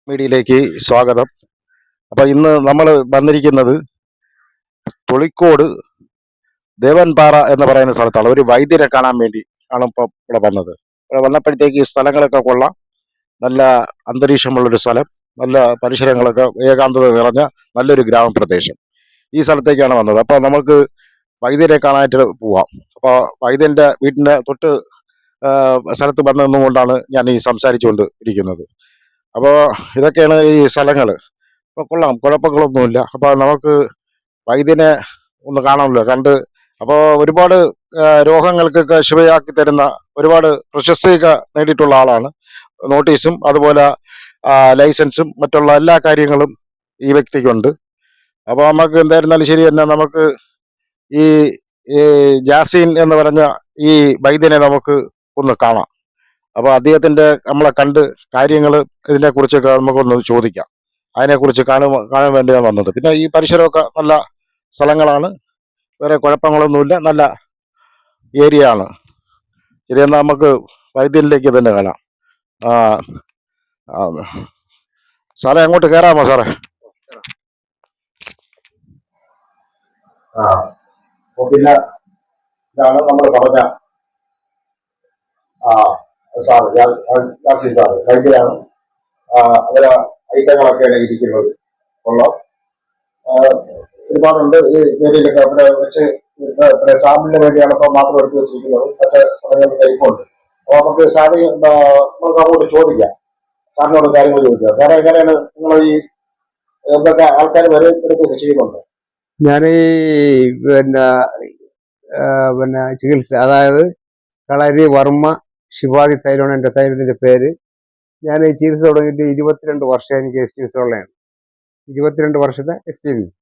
മീഡിയയിലേക്ക് സ്വാഗതം. അപ്പോൾ ഇന്ന് നമ്മൾ വന്നിരിക്കുന്നത് തൊളിക്കോട് ദേവൻപാറ എന്ന് പറയുന്ന സ്ഥലത്താണ്. ഒരു വൈദ്യരെ കാണാൻ വേണ്ടി ആണ് ഇപ്പോൾ ഇവിടെ വന്നത്. ഇവിടെ വന്നപ്പോഴത്തേക്ക് ഈ സ്ഥലങ്ങളൊക്കെ കൊള്ളാം. നല്ല അന്തരീക്ഷമുള്ളൊരു സ്ഥലം, നല്ല പരിസരങ്ങളൊക്കെ ഏകാന്തത നിറഞ്ഞ നല്ലൊരു ഗ്രാമപ്രദേശം. ഈ സ്ഥലത്തേക്കാണ് വന്നത്. അപ്പോൾ നമുക്ക് വൈദ്യരെ കാണാനായിട്ട് പോവാം. അപ്പോൾ വൈദ്യൻ്റെ വീടിൻ്റെ തൊട്ട് സ്ഥലത്ത് വന്നതുകൊണ്ടാണ് ഞാൻ ഈ സംസാരിച്ചുകൊണ്ട് ഇരിക്കുന്നത്. അപ്പോൾ ഇതൊക്കെയാണ് ഈ സ്ഥലങ്ങൾ. അപ്പോൾ കൊള്ളാം, കുഴപ്പങ്ങളൊന്നുമില്ല. അപ്പോൾ നമുക്ക് വൈദ്യനെ ഒന്ന് കാണാമല്ലോ, കണ്ട്. അപ്പോൾ ഒരുപാട് രോഗങ്ങൾക്കൊക്കെ ശിവയാക്കി തരുന്ന, ഒരുപാട് പ്രശസ്തിയൊക്കെ നേടിയിട്ടുള്ള ആളാണ്. നോട്ടീസും അതുപോലെ ലൈസൻസും മറ്റുള്ള എല്ലാ കാര്യങ്ങളും ഈ വ്യക്തിക്കുണ്ട്. അപ്പോൾ നമുക്ക് എന്തായിരുന്നാലും ശരി തന്നെ നമുക്ക് ഈ ഈ ജാസീൻ എന്ന് പറഞ്ഞ ഈ വൈദ്യനെ നമുക്ക് ഒന്ന് കാണാം. അപ്പോൾ അദ്ദേഹത്തിൻ്റെ നമ്മളെ കണ്ട് കാര്യങ്ങൾ ഇതിനെക്കുറിച്ചൊക്കെ നമുക്കൊന്ന് ചോദിക്കാം. അതിനെക്കുറിച്ച് കാണാൻ വേണ്ടിയാണ് വന്നത്. പിന്നെ ഈ പരിസരമൊക്കെ നല്ല സ്ഥലങ്ങളാണ്, വേറെ കുഴപ്പങ്ങളൊന്നുമില്ല, നല്ല ഏരിയ ആണ്. ശരി, എന്നാൽ നമുക്ക് വൈദ്യനിലേക്ക് തന്നെ കാണാം. ആ ആ, സാറേ അങ്ങോട്ട് കയറാമോ സാറേ? ആ അപ്പോൾ പിന്നെ ഇതാണ് നമ്മൾ പറഞ്ഞ സാറ് യാസീൻ സാറ് വൈദ്യരാണ്. അവരെ ഐറ്റങ്ങളൊക്കെയാണ് ഇരിക്കുന്നത്. കൊള്ളാം, ഒരുപാടുണ്ട് ഈ ഏരിയയിലൊക്കെ. അവിടെ വെച്ച് ഇവിടെ സാമ്പിളിന് വേണ്ടിയാണ് ഇപ്പം മാത്രം എടുത്ത് വെച്ചിരിക്കുന്നത്. മറ്റേ സ്ഥലങ്ങളിൽ ടൈപ്പുണ്ട്. അപ്പോൾ നമുക്ക് സാറിന് നമുക്ക് അങ്ങോട്ട് ചോദിക്കാം, സാറിനോട് കാര്യങ്ങൾ ചോദിക്കാം. സാറേ, എങ്ങനെയാണ് നിങ്ങൾ ഈ എന്തൊക്കെ ആൾക്കാർ വരെ എടുക്കുകയൊക്കെ ചെയ്യുന്നുണ്ട്? ഞാൻ ഈ പിന്നെ പിന്നെ ചികിത്സ, അതായത് കളരി വർമ്മ ശിവാജി തൈലമാണ് എൻ്റെ തൈലത്തിൻ്റെ പേര്. ഞാൻ ഈ ചികിത്സ തുടങ്ങിയിട്ട് 22 വർഷം എനിക്ക് എക്സ്പീരിയൻസ് ഉള്ളതാണ്. 22 വർഷത്തെ എക്സ്പീരിയൻസ്.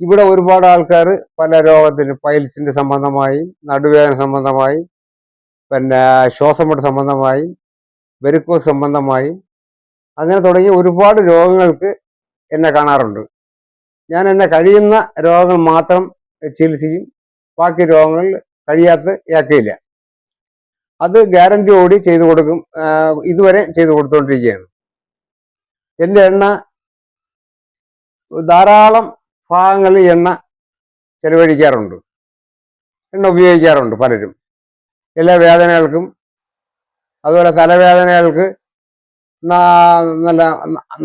ഇവിടെ ഒരുപാട് ആൾക്കാർ പല രോഗത്തിന്, പൈൽസിൻ്റെ സംബന്ധമായും, നടുവേദന സംബന്ധമായും, പിന്നെ ശ്വാസമുട്ട് സംബന്ധമായും, വെരിക്കോസ് സംബന്ധമായും, അങ്ങനെ തുടങ്ങി ഒരുപാട് രോഗങ്ങൾക്ക് എന്നെ കാണാറുണ്ട്. ഞാൻ എന്നെ കഴിയുന്ന രോഗങ്ങൾ മാത്രം ചികിത്സിക്കും, ബാക്കി രോഗങ്ങൾ കഴിയാത്തയാക്കില്ല. അത് ഗ്യാരണ്ടിയോടി ചെയ്തു കൊടുക്കും. ഇതുവരെ ചെയ്തു കൊടുത്തുകൊണ്ടിരിക്കുകയാണ്. എൻ്റെ എണ്ണ ധാരാളം ഭാഗങ്ങളിൽ എണ്ണ ചെലവഴിക്കാറുണ്ട്, എണ്ണ ഉപയോഗിക്കാറുണ്ട് പലരും. എല്ലാ വേദനകൾക്കും, അതുപോലെ തലവേദനകൾക്ക് നല്ല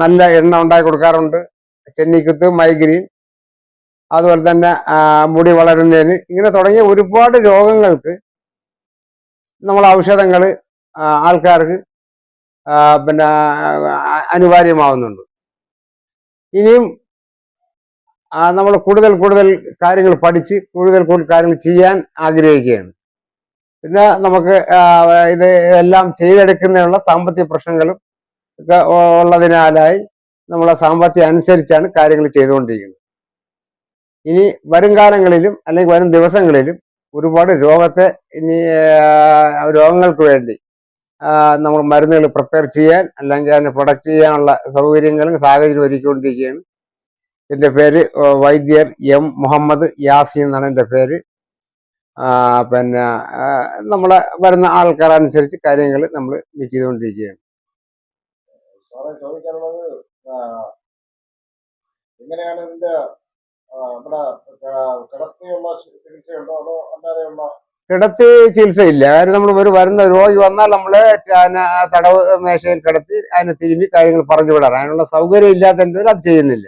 നല്ല എണ്ണ ഉണ്ടാക്കി കൊടുക്കാറുണ്ട്. ചെന്നിക്കുത്ത്, മൈഗ്രീൻ, അതുപോലെ തന്നെ മുടി വളരുന്നതിന്, ഇങ്ങനെ തുടങ്ങിയ ഒരുപാട് രോഗങ്ങൾക്ക് നമ്മൾ ഔഷധങ്ങൾ ആൾക്കാർക്ക് പിന്നെ അനിവാര്യമാവുന്നുണ്ട്. ഇനിയും നമ്മൾ കൂടുതൽ കാര്യങ്ങൾ പഠിച്ച് കൂടുതൽ കാര്യങ്ങൾ ചെയ്യാൻ ആഗ്രഹിക്കുകയാണ്. പിന്നെ നമുക്ക് ഇത് എല്ലാം ചെയ്തെടുക്കുന്നതിനുള്ള സാമ്പത്തിക പ്രശ്നങ്ങളും ഒക്കെ ഉള്ളതിനാലായി നമ്മളെ സാമ്പത്തികം അനുസരിച്ചാണ് കാര്യങ്ങൾ ചെയ്തുകൊണ്ടിരിക്കുന്നത്. ഇനി വരും കാലങ്ങളിലും അല്ലെങ്കിൽ വരും ദിവസങ്ങളിലും ഒരുപാട് രോഗങ്ങൾക്ക് വേണ്ടി നമ്മൾ മരുന്നുകൾ പ്രിപ്പയർ ചെയ്യാൻ, അല്ലെങ്കിൽ അതിനെ പ്രൊഡക്റ്റ് ചെയ്യാനുള്ള സൗകര്യങ്ങളും സാഹചര്യം ഒരുക്കിക്കൊണ്ടിരിക്കുകയാണ്. എൻ്റെ പേര് വൈദ്യർ എം മുഹമ്മദ് യാസീൻ എന്നാണ് എൻ്റെ പേര്. പിന്നെ നമ്മളെ വരുന്ന ആൾക്കാരനുസരിച്ച് കാര്യങ്ങൾ നമ്മൾ ചെയ്തുകൊണ്ടിരിക്കുകയാണ്. എങ്ങനെയാണ് ഇതിന്റെ കിടത്തി ചികിത്സയില്ല. കാര്യം നമ്മൾ വരുന്ന രോഗി വന്നാൽ നമ്മള് തടവ് മേശയിൽ കിടത്തി അതിനെ തിരുമ്പി കാര്യങ്ങൾ പറഞ്ഞു വിടാറ്. അതിനുള്ള സൗകര്യം ഇല്ലാത്തതിന്റെ അത് ചെയ്യുന്നില്ല.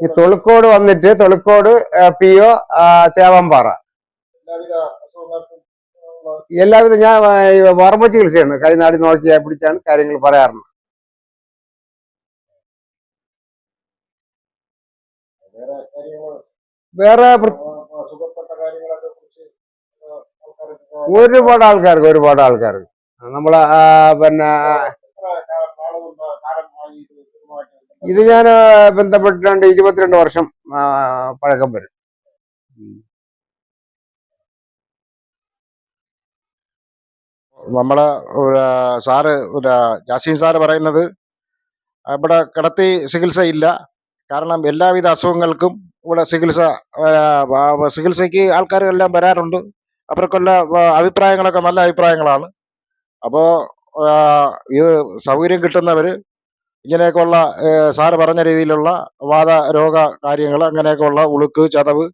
ഈ തൊളിക്കോട് വന്നിട്ട് തൊളിക്കോട് PO തേവമ്പാറ എല്ലാവിധ ഞാൻ വർമ്മ ചികിത്സയാണ്. കൈനാടി നോക്കി പിടിച്ചാണ് കാര്യങ്ങൾ പറയാറുണ്ട്. വേറെ ഒരുപാട് ആൾക്കാർക്ക് നമ്മളെ പിന്നെ ഇത് ഞാൻ ബന്ധപ്പെട്ടിട്ടുണ്ട്. 22 വർഷം പഴക്കം വരും. നമ്മളെ സാറ് ജാസീൻ സാറ് പറയുന്നത് ഇവിടെ കിടത്തി ചികിത്സയില്ല. കാരണം എല്ലാവിധ അസുഖങ്ങൾക്കും ഇവിടെ ചികിത്സയ്ക്ക് ആൾക്കാരെല്ലാം വരാറുണ്ട്. അവർക്കുള്ള അഭിപ്രായങ്ങളൊക്കെ നല്ല അഭിപ്രായങ്ങളാണ്. അപ്പോൾ ഇത് സൗകര്യം കിട്ടുന്നവർ ഇങ്ങനെയൊക്കെയുള്ള സാറ് പറഞ്ഞ രീതിയിലുള്ള വാതരോഗ കാര്യങ്ങൾ, അങ്ങനെയൊക്കെയുള്ള ഉളുക്ക്, ചതവ്,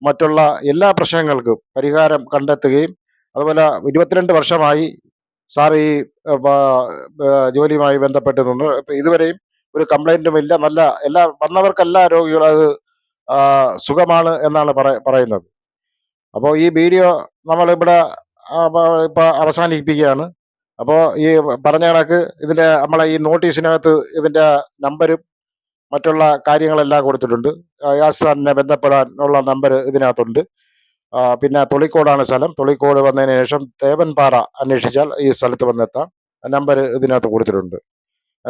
മറ്റുള്ള എല്ലാ പ്രശ്നങ്ങൾക്കും പരിഹാരം കണ്ടെത്തുകയും, അതുപോലെ 22 വർഷമായി സാർ ഈ ജോലിയുമായി ബന്ധപ്പെട്ട് നിന്ന് ഇതുവരെയും ഒരു കംപ്ലൈൻറ്റും ഇല്ല. നല്ല വന്നവർക്കെല്ലാ രോഗികളും അത് സുഖമാണ് എന്നാണ് പറയുന്നത്. അപ്പോൾ ഈ വീഡിയോ നമ്മളിവിടെ ഇപ്പോൾ അവസാനിപ്പിക്കുകയാണ്. അപ്പോൾ ഈ പറഞ്ഞ കണക്ക് ഇതിൻ്റെ നമ്മളെ ഈ നോട്ടീസിനകത്ത് ഇതിൻ്റെ നമ്പരും മറ്റുള്ള കാര്യങ്ങളെല്ലാം കൊടുത്തിട്ടുണ്ട്. യാസ് സാറിനെ ബന്ധപ്പെടാനുള്ള നമ്പർ ഇതിനകത്തുണ്ട്. പിന്നെ തൊളിക്കോടാണ് സ്ഥലം. തൊളിക്കോട് വന്നതിന് ശേഷം തേവൻപാറ അന്വേഷിച്ചാൽ ഈ സ്ഥലത്ത് വന്നെത്താം. നമ്പർ ഇതിനകത്ത് കൊടുത്തിട്ടുണ്ട്.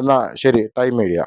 എന്നാൽ ശരി, ടൈം മീഡിയ.